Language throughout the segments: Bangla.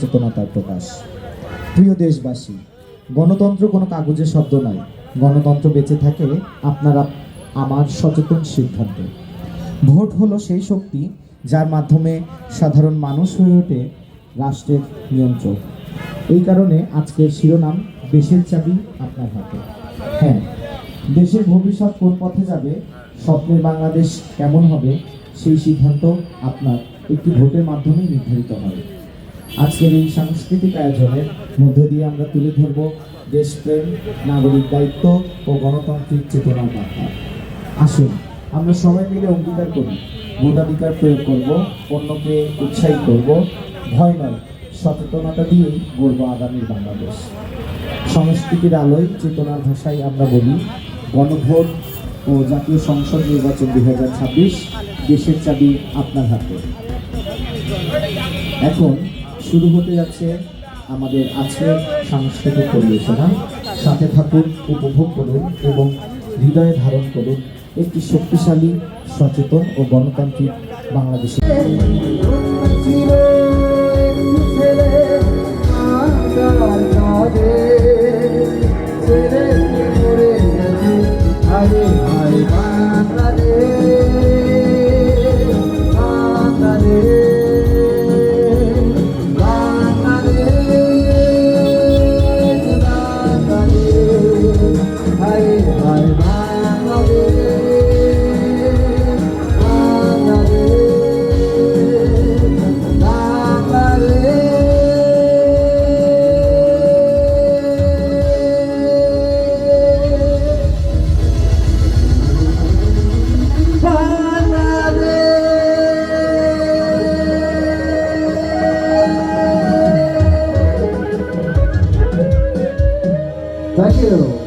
সচেতনতার প্রকাশ। প্রিয় দেশবাসী, গণতন্ত্র কোনো কাগজের শব্দ নয়। গণতন্ত্র বেঁচে থাকে আপনারা আমার সচেতন সিদ্ধান্তে। ভোট হলো সেই শক্তি যার মাধ্যমে সাধারণ মানুষ হয়ে ওঠে রাষ্ট্রের নিয়ন্ত্রক। এই কারণে আজকের শিরোনাম দেশের চাবি আপনার হাতে। হ্যাঁ, দেশের ভবিষ্যৎ কোন পথে যাবে, স্বপ্নের বাংলাদেশ কেমন হবে, সেই সিদ্ধান্ত আপনার একটি ভোটের মাধ্যমে নির্ধারিত হয়। আজকের এই সাংস্কৃতিক আয়োজনের মধ্য দিয়ে আমরা তুলে ধরব দেশপ্রেম, নাগরিক দায়িত্ব ও গণতান্ত্রিক চেতনার বার্তা। আসুন আমরা সবাই মিলে অঙ্গীকার করি, ভোটাধিকার প্রয়োগ করব, অন্যকে উৎসাহিত করব, ভয় নয় সচেতনতা দিয়েই গড়ব আগামীর বাংলাদেশ। সংস্কৃতির আলোয় চেতনার ভাষায় আমরা বলি, গণভোট ও জাতীয় সংসদ নির্বাচন 2026, দেশের চাবি আপনার হাতে। এখন শুরু হতে যাচ্ছে আমাদের আজকের সাংস্কৃতিক পরিবেশনা। সাথে থাকুন, উপভোগ করুন এবং হৃদয়ে ধারণ করুন একটি শক্তিশালী, সচেতন ও গণতান্ত্রিক বাংলাদেশের। Thank you.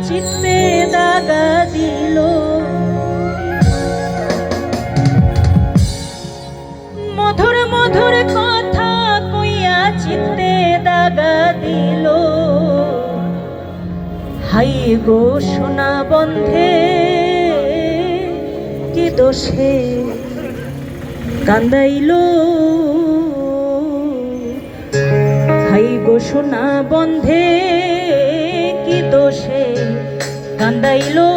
চিত্তে দাগা দিল, মধুর মধুর কথা কইয়া চিত্তে দাগা দিল। হাই গো সোনা বন্ধে কি দোষে কান্দাইল, হাই গো সোনা বন্ধে কি দোষে কান্দাইলো।